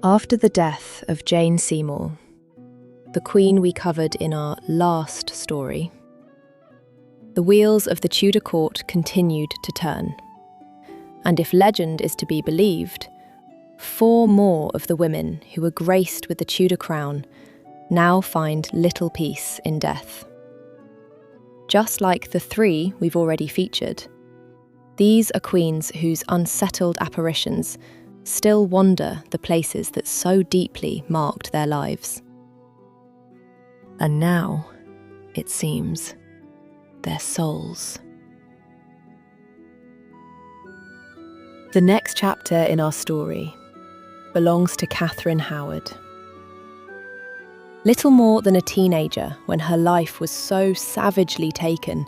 After the death of Jane Seymour, the Queen we covered in our last story, the wheels of the Tudor court continued to turn. And if legend is to be believed, 4 more of the women who were graced with the Tudor crown now find little peace in death. Just like the 3 we've already featured, these are queens whose unsettled apparitions still wander the places that so deeply marked their lives. And now, it seems, their souls. The next chapter in our story belongs to Katherine Howard. Little more than a teenager when her life was so savagely taken,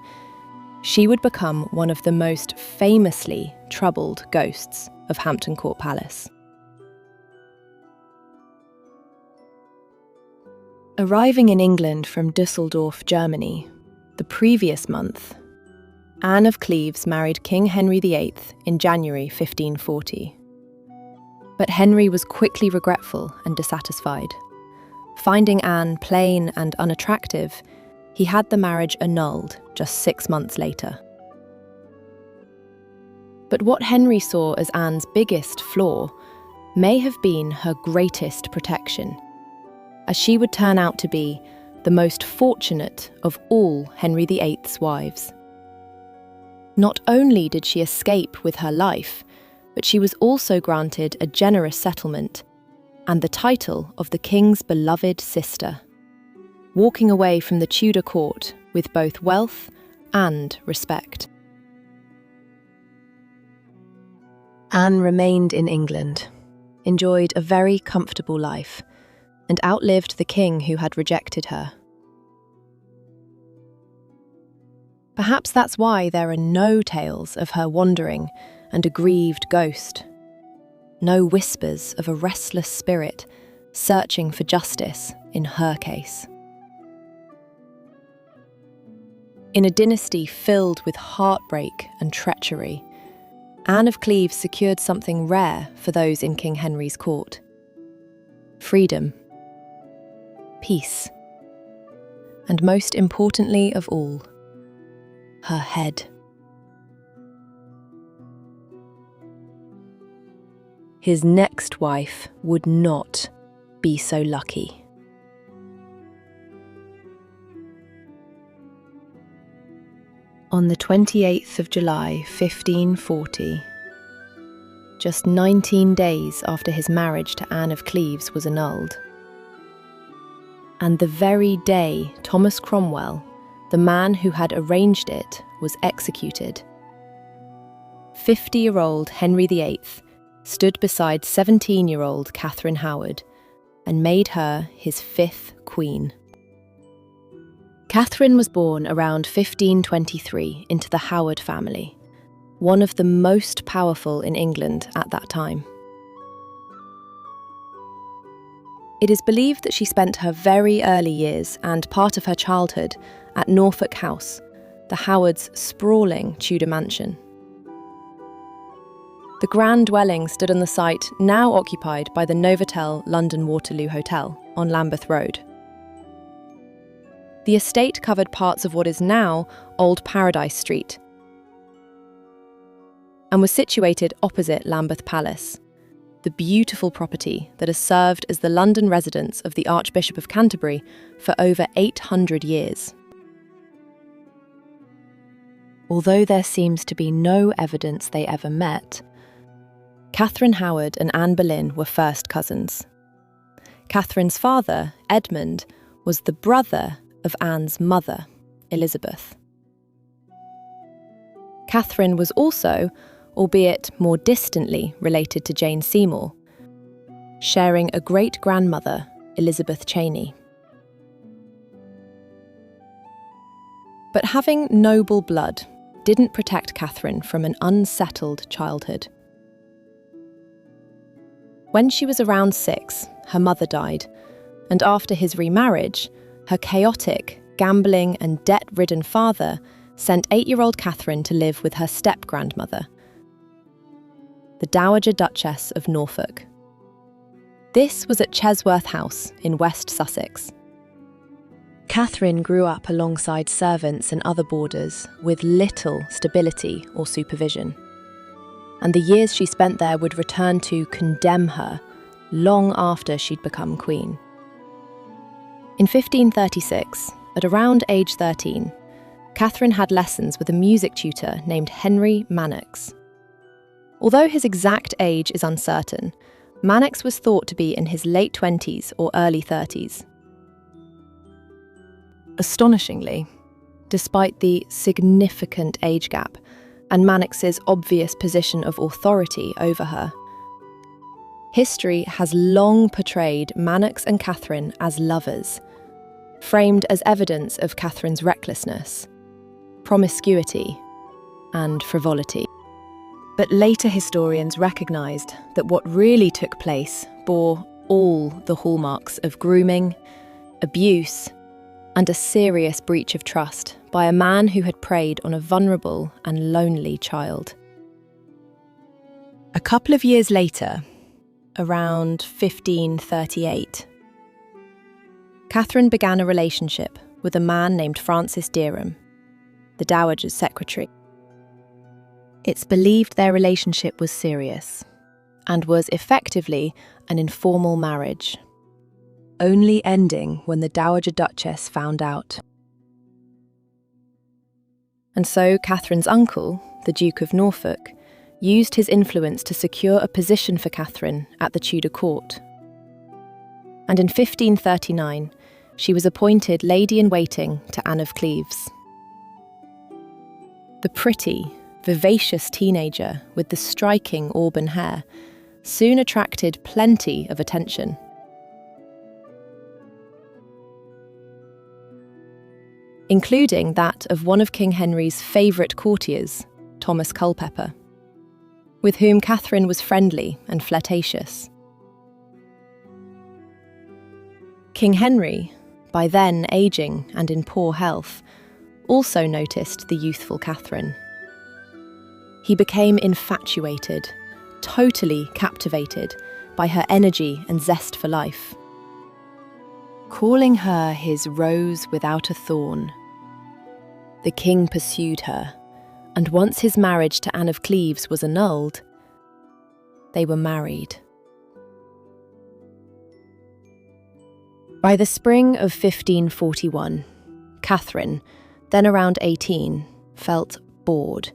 she would become one of the most famously troubled ghosts of Hampton Court Palace. Arriving in England from Düsseldorf, Germany, the previous month, Anne of Cleves married King Henry VIII in January 1540. But Henry was quickly regretful and dissatisfied. Finding Anne plain and unattractive, he had the marriage annulled just 6 months later. But what Henry saw as Anne's biggest flaw may have been her greatest protection, as she would turn out to be the most fortunate of all Henry VIII's wives. Not only did she escape with her life, but she was also granted a generous settlement and the title of the king's beloved sister, walking away from the Tudor court with both wealth and respect. Anne remained in England, enjoyed a very comfortable life, and outlived the king who had rejected her. Perhaps that's why there are no tales of her wandering and a grieved ghost, no whispers of a restless spirit searching for justice in her case. In a dynasty filled with heartbreak and treachery, Anne of Cleves secured something rare for those in King Henry's court: freedom, peace, and most importantly of all, her head. His next wife would not be so lucky. On the 28th of July, 1540, just 19 days after his marriage to Anne of Cleves was annulled, and the very day Thomas Cromwell, the man who had arranged it, was executed, 50-year-old Henry VIII stood beside 17-year-old Katherine Howard and made her his 5th queen. Katherine was born around 1523 into the Howard family, one of the most powerful in England at that time. It is believed that she spent her very early years and part of her childhood at Norfolk House, the Howards' sprawling Tudor mansion. The grand dwelling stood on the site now occupied by the Novotel London Waterloo Hotel on Lambeth Road. The estate covered parts of what is now Old Paradise Street and was situated opposite Lambeth Palace, the beautiful property that has served as the London residence of the Archbishop of Canterbury for over 800 years. Although there seems to be no evidence they ever met, Katherine Howard and Anne Boleyn were first cousins. Catherine's father, Edmund, was the brother of Anne's mother, Elizabeth. Katherine was also, albeit more distantly, related to Jane Seymour, sharing a great-grandmother, Elizabeth Cheney. But having noble blood didn't protect Katherine from an unsettled childhood. When she was around 6, her mother died, and after his remarriage, her chaotic, gambling and debt-ridden father sent 8-year-old Katherine to live with her step-grandmother, the Dowager Duchess of Norfolk. This was at Chesworth House in West Sussex. Katherine grew up alongside servants and other boarders with little stability or supervision. And the years she spent there would return to condemn her long after she'd become queen. In 1536, at around age 13, Katherine had lessons with a music tutor named Henry Manox. Although his exact age is uncertain, Manox was thought to be in his late 20s or early 30s. Astonishingly, despite the significant age gap and Manox's obvious position of authority over her, history has long portrayed Manox and Katherine as lovers, framed as evidence of Katherine's recklessness, promiscuity, and frivolity. But later historians recognised that what really took place bore all the hallmarks of grooming, abuse, and a serious breach of trust by a man who had preyed on a vulnerable and lonely child. A couple of years later, around 1538, Katherine began a relationship with a man named Francis Derham, the Dowager's secretary. It's believed their relationship was serious and was effectively an informal marriage, only ending when the Dowager Duchess found out. And so Katherine's uncle, the Duke of Norfolk, used his influence to secure a position for Katherine at the Tudor court. And in 1539, she was appointed lady-in-waiting to Anne of Cleves. The pretty, vivacious teenager with the striking auburn hair soon attracted plenty of attention. Including that of one of King Henry's favourite courtiers, Thomas Culpeper, with whom Katherine was friendly and flirtatious. King Henry, by then ageing and in poor health, also noticed the youthful Katherine. He became infatuated, totally captivated by her energy and zest for life. Calling her his rose without a thorn, the king pursued her, and once his marriage to Anne of Cleves was annulled, they were married. By the spring of 1541, Katherine, then around 18, felt bored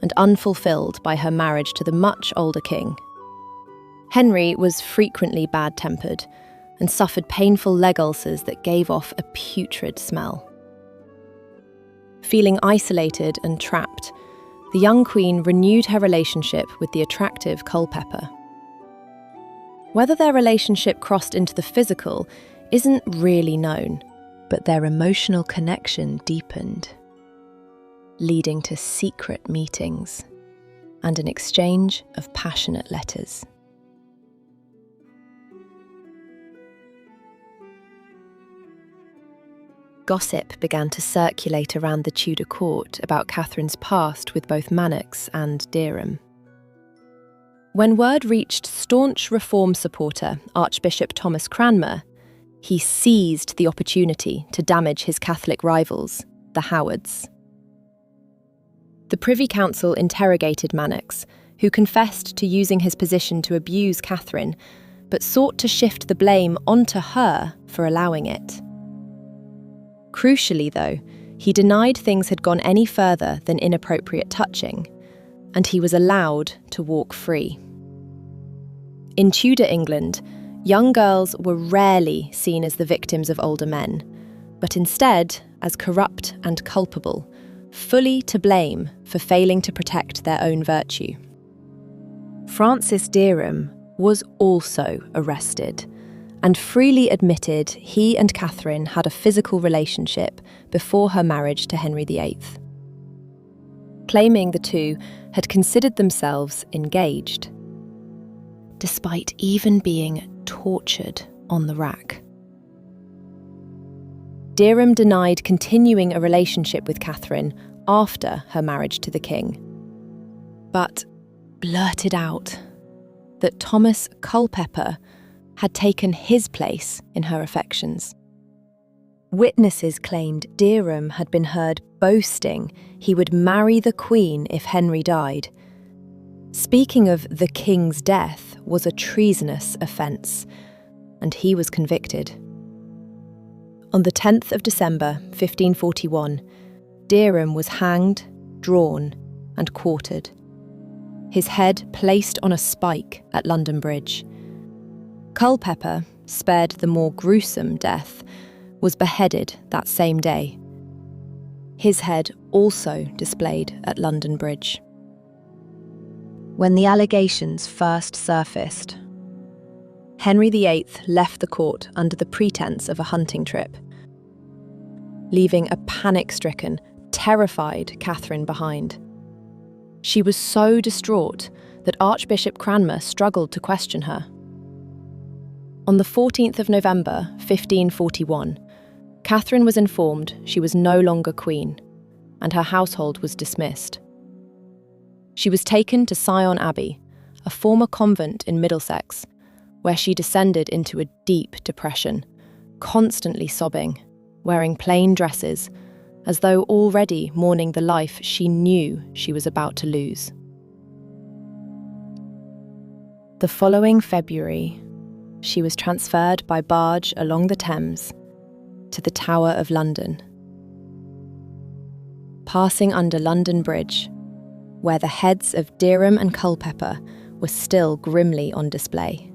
and unfulfilled by her marriage to the much older king. Henry was frequently bad-tempered and suffered painful leg ulcers that gave off a putrid smell. Feeling isolated and trapped, the young queen renewed her relationship with the attractive Culpeper. Whether their relationship crossed into the physical isn't really known, but their emotional connection deepened, leading to secret meetings and an exchange of passionate letters. Gossip began to circulate around the Tudor court about Katherine's past with both Manox and Derham. When word reached staunch reform supporter Archbishop Thomas Cranmer, he seized the opportunity to damage his Catholic rivals, the Howards. The Privy Council interrogated Manox, who confessed to using his position to abuse Katherine, but sought to shift the blame onto her for allowing it. Crucially, though, he denied things had gone any further than inappropriate touching, and he was allowed to walk free. In Tudor England, young girls were rarely seen as the victims of older men, but instead as corrupt and culpable, fully to blame for failing to protect their own virtue. Francis Derham was also arrested and freely admitted he and Katherine had a physical relationship before her marriage to Henry VIII, claiming the two had considered themselves engaged, despite even being tortured on the rack. Derham denied continuing a relationship with Katherine after her marriage to the king, but blurted out that Thomas Culpeper had taken his place in her affections. Witnesses claimed Derham had been heard boasting he would marry the Queen if Henry died. Speaking of the King's death was a treasonous offence, and he was convicted. On the 10th of December 1541, Derham was hanged, drawn, and quartered. His head placed on a spike at London Bridge. Culpeper, spared the more gruesome death, was beheaded that same day. His head also displayed at London Bridge. When the allegations first surfaced, Henry VIII left the court under the pretense of a hunting trip, leaving a panic-stricken, terrified Katherine behind. She was so distraught that Archbishop Cranmer struggled to question her. On the 14th of November 1541, Katherine was informed she was no longer queen, and her household was dismissed. She was taken to Sion Abbey, a former convent in Middlesex, where she descended into a deep depression, constantly sobbing, wearing plain dresses, as though already mourning the life she knew she was about to lose. The following February, she was transferred by barge along the Thames to the Tower of London, passing under London Bridge, where the heads of Derham and Culpeper were still grimly on display.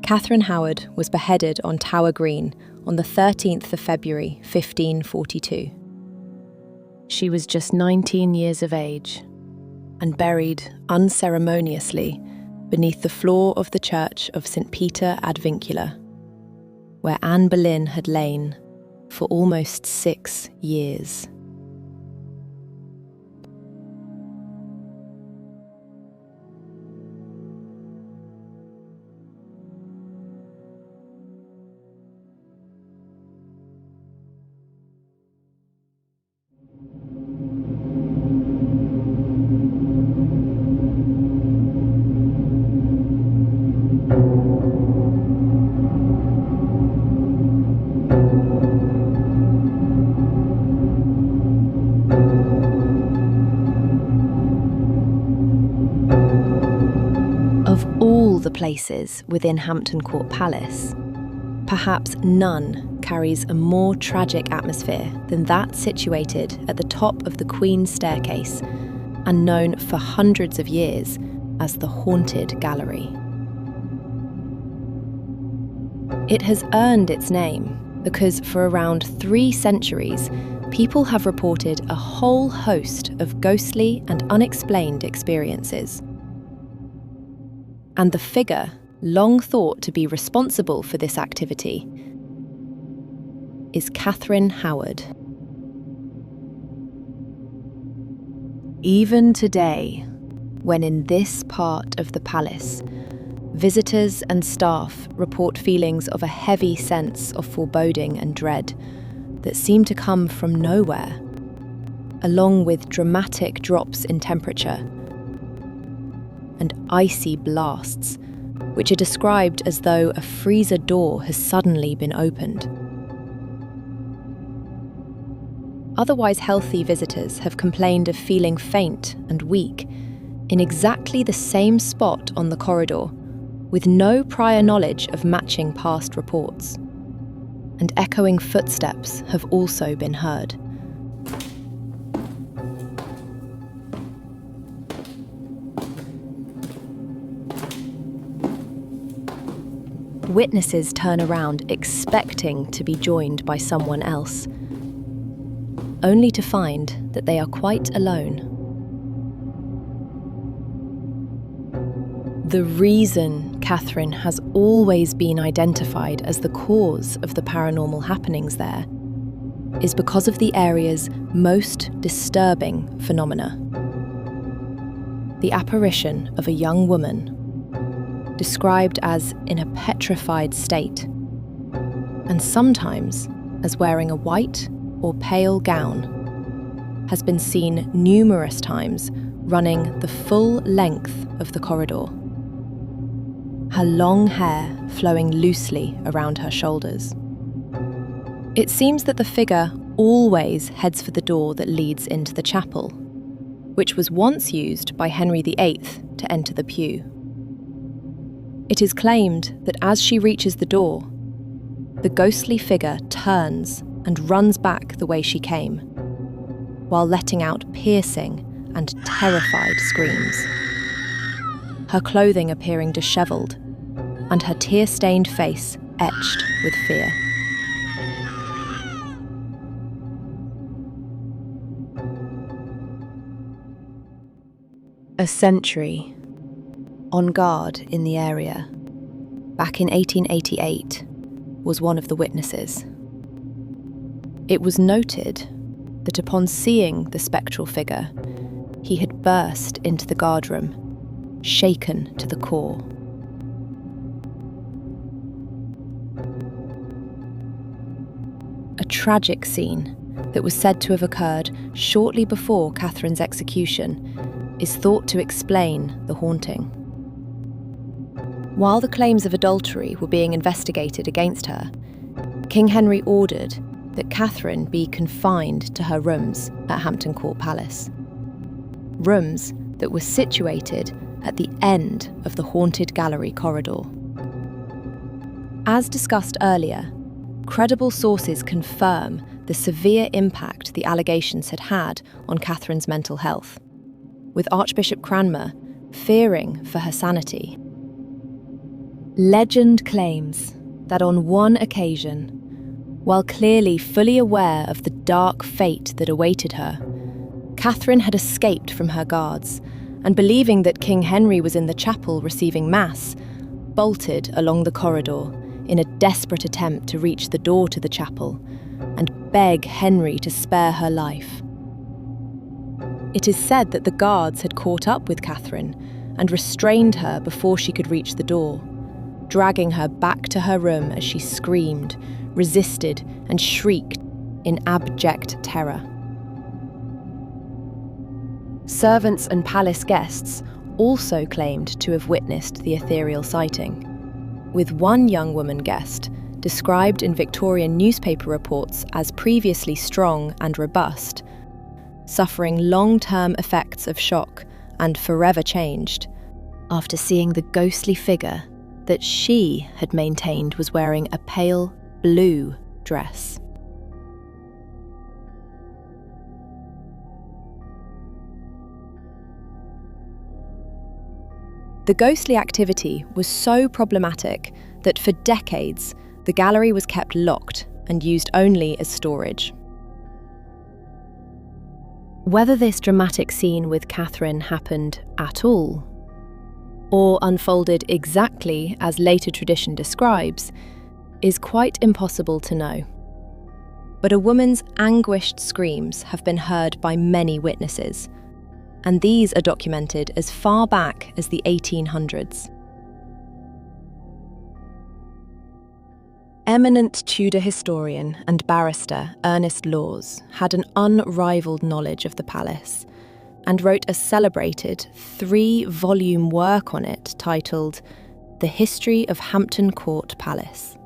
Katherine Howard was beheaded on Tower Green on the 13th of February 1542. She was just 19 years of age and buried unceremoniously beneath the floor of the church of St. Peter ad Vincula, where Anne Boleyn had lain for almost 6 years. Of all the places within Hampton Court Palace, perhaps none carries a more tragic atmosphere than that situated at the top of the Queen's Staircase and known for hundreds of years as the Haunted Gallery. It has earned its name because for around 3 centuries, people have reported a whole host of ghostly and unexplained experiences. And the figure long thought to be responsible for this activity is Katherine Howard. Even today, when in this part of the palace, visitors and staff report feelings of a heavy sense of foreboding and dread that seem to come from nowhere, along with dramatic drops in temperature and icy blasts, which are described as though a freezer door has suddenly been opened. Otherwise healthy visitors have complained of feeling faint and weak in exactly the same spot on the corridor, with no prior knowledge of matching past reports. And echoing footsteps have also been heard. Witnesses turn around expecting to be joined by someone else, only to find that they are quite alone. The reason Katherine has always been identified as the cause of the paranormal happenings there is because of the area's most disturbing phenomena. The apparition of a young woman, described as in a petrified state, and sometimes as wearing a white or pale gown, has been seen numerous times running the full length of the corridor, her long hair flowing loosely around her shoulders. It seems that the figure always heads for the door that leads into the chapel, which was once used by Henry VIII to enter the pew. It is claimed that as she reaches the door, the ghostly figure turns and runs back the way she came, while letting out piercing and terrified screams, her clothing appearing dishevelled and her tear-stained face etched with fear. A sentry on guard in the area back in 1888 was one of the witnesses. It was noted that upon seeing the spectral figure, he had burst into the guardroom, shaken to the core. A tragic scene that was said to have occurred shortly before Catherine's execution is thought to explain the haunting. While the claims of adultery were being investigated against her, King Henry ordered that Catherine be confined to her rooms at Hampton Court Palace. Rooms that were situated at the end of the haunted gallery corridor. As discussed earlier, credible sources confirm the severe impact the allegations had had on Catherine's mental health, with Archbishop Cranmer fearing for her sanity. Legend claims that on one occasion, while clearly fully aware of the dark fate that awaited her, Catherine had escaped from her guards and, believing that King Henry was in the chapel receiving Mass, bolted along the corridor in a desperate attempt to reach the door to the chapel and beg Henry to spare her life. It is said that the guards had caught up with Catherine and restrained her before she could reach the door, dragging her back to her room as she screamed, resisted, and shrieked in abject terror. Servants and palace guests also claimed to have witnessed the ethereal sighting, with one young woman guest described in Victorian newspaper reports as previously strong and robust, suffering long-term effects of shock and forever changed after seeing the ghostly figure that she had maintained was wearing a pale blue dress. The ghostly activity was so problematic that for decades the gallery was kept locked and used only as storage. Whether this dramatic scene with Catherine happened at all, or unfolded exactly as later tradition describes, is quite impossible to know. But a woman's anguished screams have been heard by many witnesses, and these are documented as far back as the 1800s. Eminent Tudor historian and barrister Ernest Lawes had an unrivalled knowledge of the palace and wrote a celebrated 3-volume work on it titled The History of Hampton Court Palace.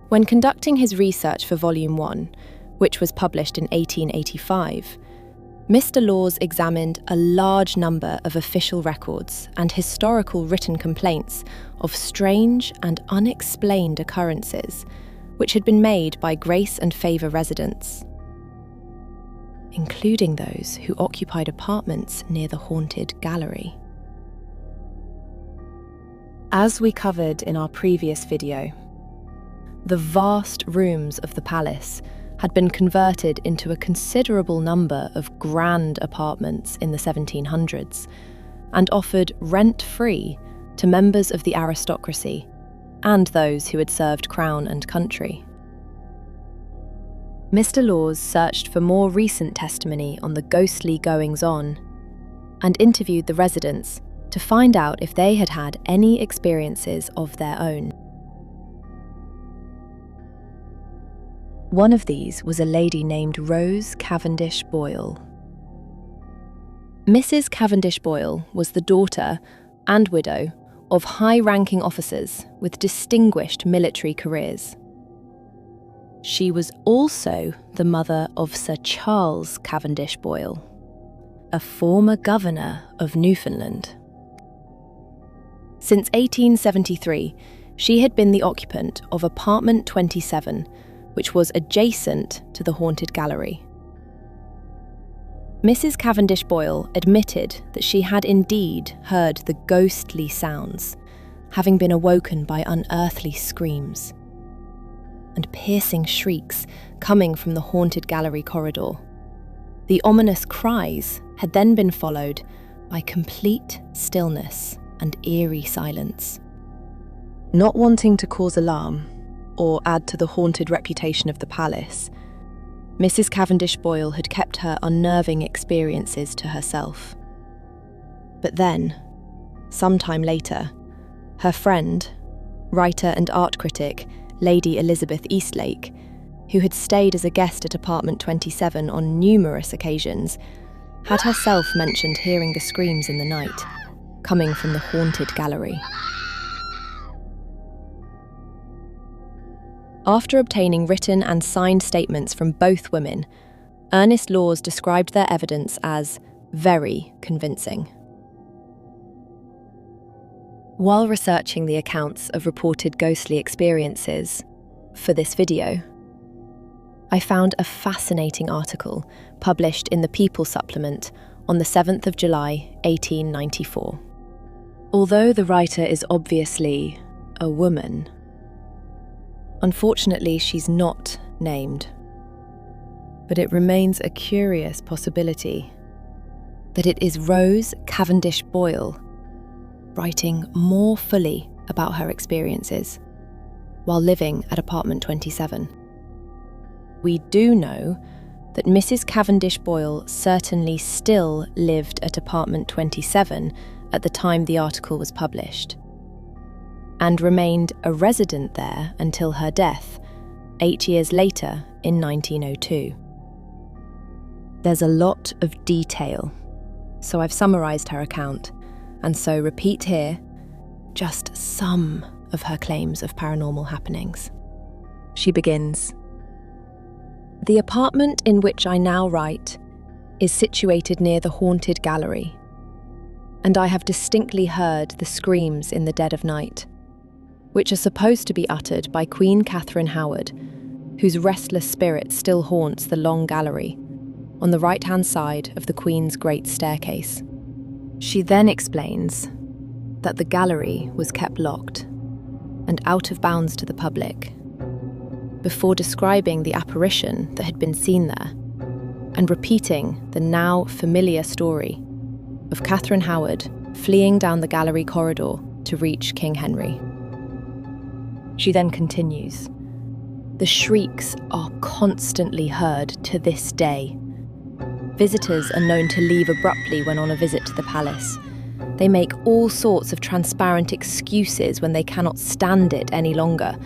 When conducting his research for Volume 1, which was published in 1885, Mr. Lawes examined a large number of official records and historical written complaints of strange and unexplained occurrences which had been made by Grace and Favour residents, including those who occupied apartments near the haunted gallery. As we covered in our previous video, the vast rooms of the palace had been converted into a considerable number of grand apartments in the 1700s and offered rent-free to members of the aristocracy and those who had served crown and country. Mr. Lawes searched for more recent testimony on the ghostly goings-on and interviewed the residents to find out if they had had any experiences of their own. One of these was a lady named Rose Cavendish Boyle. Mrs. Cavendish Boyle was the daughter and widow of high-ranking officers with distinguished military careers. She was also the mother of Sir Charles Cavendish Boyle, a former governor of Newfoundland. Since 1873, she had been the occupant of apartment 27, which was adjacent to the haunted gallery. Mrs. Cavendish Boyle admitted that she had indeed heard the ghostly sounds, having been awoken by unearthly screams and piercing shrieks coming from the haunted gallery corridor. The ominous cries had then been followed by complete stillness and eerie silence. Not wanting to cause alarm or add to the haunted reputation of the palace, Mrs. Cavendish Boyle had kept her unnerving experiences to herself. But then, sometime later, her friend, writer and art critic Lady Elizabeth Eastlake, who had stayed as a guest at apartment 27 on numerous occasions, had herself mentioned hearing the screams in the night, coming from the haunted gallery. After obtaining written and signed statements from both women, Ernest Laws described their evidence as very convincing. While researching the accounts of reported ghostly experiences for this video, I found a fascinating article published in the People Supplement on the 7th of July, 1894. Although the writer is obviously a woman, unfortunately she's not named. But it remains a curious possibility that it is Rose Cavendish Boyle writing more fully about her experiences while living at apartment 27. We do know that Mrs. Cavendish Boyle certainly still lived at apartment 27 at the time the article was published, and remained a resident there until her death, 8 years later in 1902. There's a lot of detail, so I've summarised her account, and so repeat here just some of her claims of paranormal happenings. She begins, "The apartment in which I now write is situated near the haunted gallery, and I have distinctly heard the screams in the dead of night, which are supposed to be uttered by Queen Katherine Howard, whose restless spirit still haunts the long gallery on the right-hand side of the Queen's great staircase." She then explains that the gallery was kept locked and out of bounds to the public, before describing the apparition that had been seen there, and repeating the now familiar story of Katherine Howard fleeing down the gallery corridor to reach King Henry. She then continues, "The shrieks are constantly heard to this day. Visitors are known to leave abruptly when on a visit to the palace. They make all sorts of transparent excuses when they cannot stand it any longer,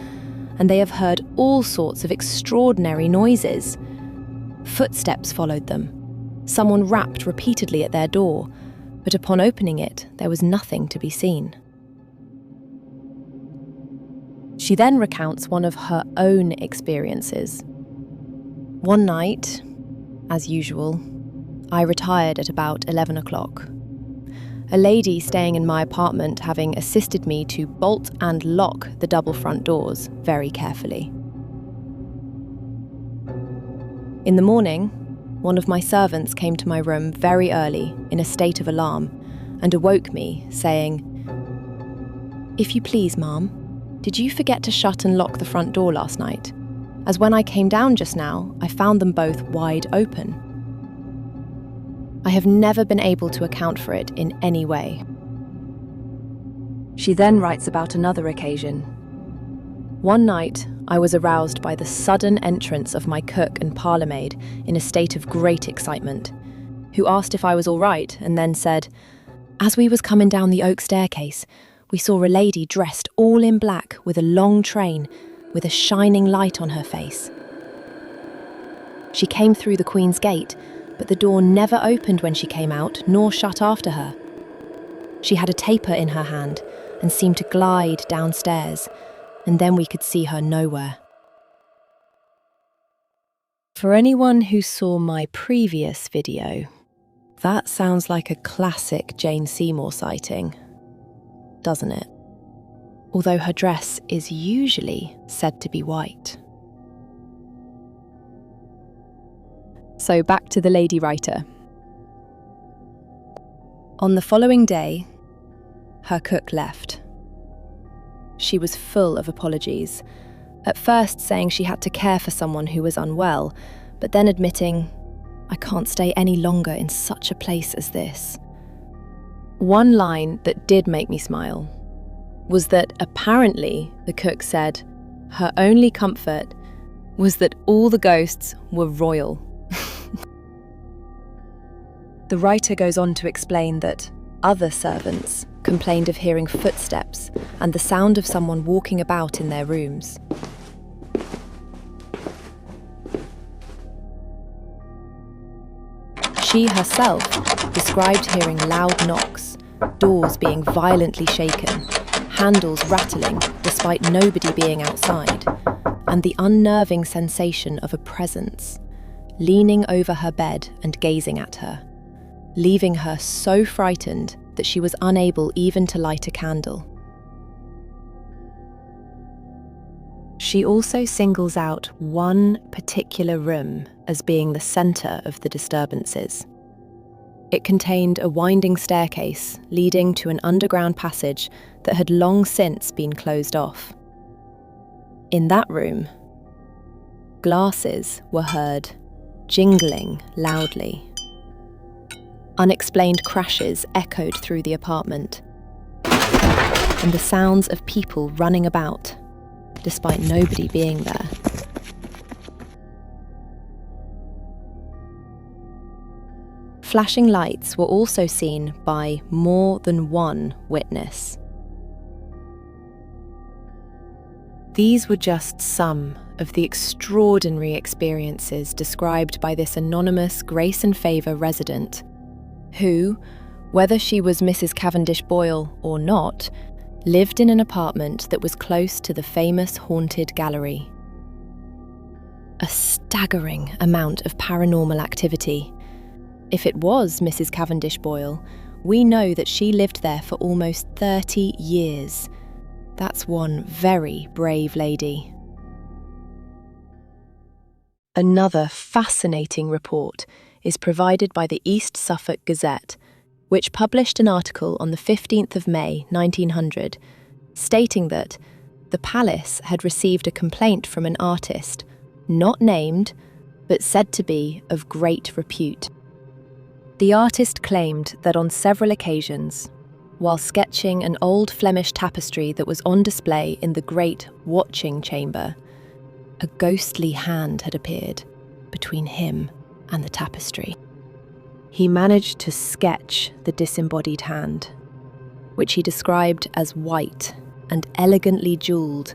and they have heard all sorts of extraordinary noises. Footsteps followed them. Someone rapped repeatedly at their door, but upon opening it, there was nothing to be seen." She then recounts one of her own experiences. "One night, as usual, I retired at about 11 o'clock. A lady staying in my apartment having assisted me to bolt and lock the double front doors very carefully. In the morning, one of my servants came to my room very early in a state of alarm and awoke me, saying, 'If you please, ma'am, did you forget to shut and lock the front door last night? As when I came down just now, I found them both wide open.' I have never been able to account for it in any way." She then writes about another occasion. "One night, I was aroused by the sudden entrance of my cook and parlourmaid in a state of great excitement, who asked if I was all right and then said, 'As we was coming down the oak staircase, we saw a lady dressed all in black with a long train, with a shining light on her face. She came through the Queen's Gate, but the door never opened when she came out, nor shut after her. She had a taper in her hand and seemed to glide downstairs, and then we could see her nowhere. For anyone who saw my previous video, that sounds like a classic Jane Seymour sighting, doesn't it? Although her dress is usually said to be white. So back to the lady writer. On the following day, her cook left. She was full of apologies, at first saying she had to care for someone who was unwell, but then admitting, "I can't stay any longer in such a place as this." One line that did make me smile was that apparently the cook said her only comfort was that all the ghosts were royal. The writer goes on to explain that other servants complained of hearing footsteps and the sound of someone walking about in their rooms. She herself described hearing loud knocks, doors being violently shaken, handles rattling despite nobody being outside, and the unnerving sensation of a presence leaning over her bed and gazing at her, leaving her so frightened that she was unable even to light a candle. She also singles out one particular room as being the centre of the disturbances. It contained a winding staircase leading to an underground passage that had long since been closed off. In that room, glasses were heard jingling loudly. Unexplained crashes echoed through the apartment, and the sounds of people running about, despite nobody being there. Flashing lights were also seen by more than one witness. These were just some of the extraordinary experiences described by this anonymous Grace and Favour resident, who, whether she was Mrs. Cavendish Boyle or not, lived in an apartment that was close to the famous haunted gallery. A staggering amount of paranormal activity. If it was Mrs. Cavendish Boyle, we know that she lived there for almost 30 years. That's one very brave lady. Another fascinating report is provided by the East Suffolk Gazette, which published an article on the 15th of May 1900, stating that the palace had received a complaint from an artist, not named, but said to be of great repute. The artist claimed that on several occasions, while sketching an old Flemish tapestry that was on display in the Great Watching Chamber, a ghostly hand had appeared between him and the tapestry. He managed to sketch the disembodied hand, which he described as white and elegantly jewelled,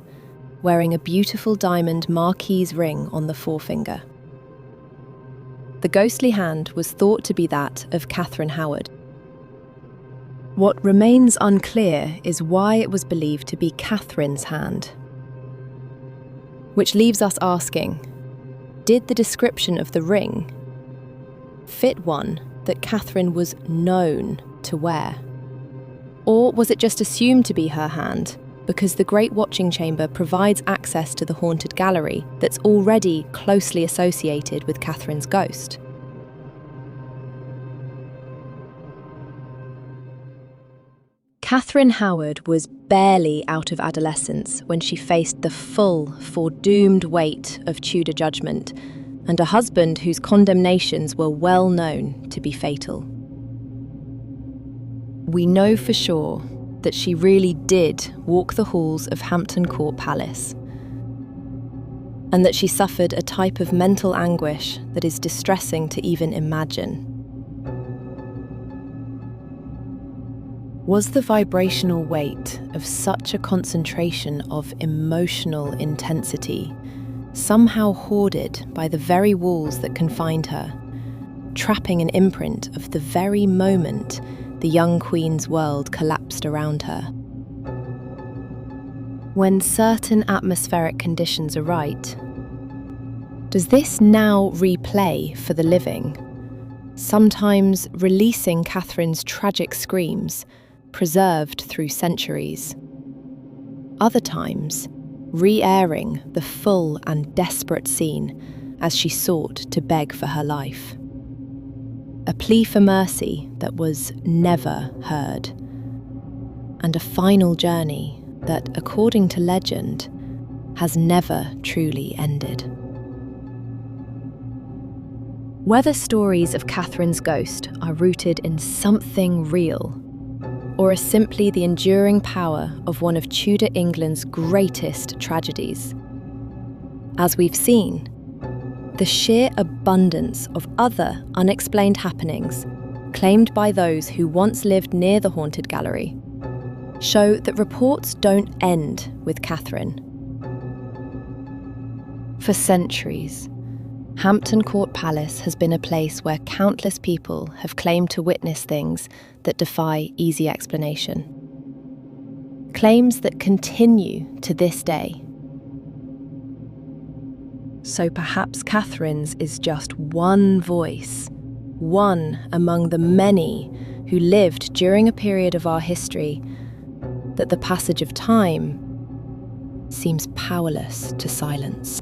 wearing a beautiful diamond marquise ring on the forefinger. The ghostly hand was thought to be that of Katherine Howard. What remains unclear is why it was believed to be Catherine's hand, which leaves us asking, did the description of the ring fit one that Katherine was known to wear? Or was it just assumed to be her hand because the Great Watching Chamber provides access to the haunted gallery that's already closely associated with Catherine's ghost? Katherine Howard was barely out of adolescence when she faced the full, foredoomed weight of Tudor judgment and a husband whose condemnations were well known to be fatal. We know for sure that she really did walk the halls of Hampton Court Palace, and that she suffered a type of mental anguish that is distressing to even imagine. Was the vibrational weight of such a concentration of emotional intensity somehow hoarded by the very walls that confined her, trapping an imprint of the very moment the young queen's world collapsed around her. When certain atmospheric conditions are right, does this now replay for the living, sometimes releasing Catherine's tragic screams, preserved through centuries? Other times, re-airing the full and desperate scene as she sought to beg for her life. A plea for mercy that was never heard, and a final journey that, according to legend, has never truly ended. Whether stories of Catherine's ghost are rooted in something real, or are simply the enduring power of one of Tudor England's greatest tragedies, as we've seen, the sheer abundance of other unexplained happenings claimed by those who once lived near the haunted gallery show that reports don't end with Catherine. For centuries, Hampton Court Palace has been a place where countless people have claimed to witness things that defy easy explanation. Claims that continue to this day. So perhaps Catherine's is just one voice, one among the many who lived during a period of our history that the passage of time seems powerless to silence.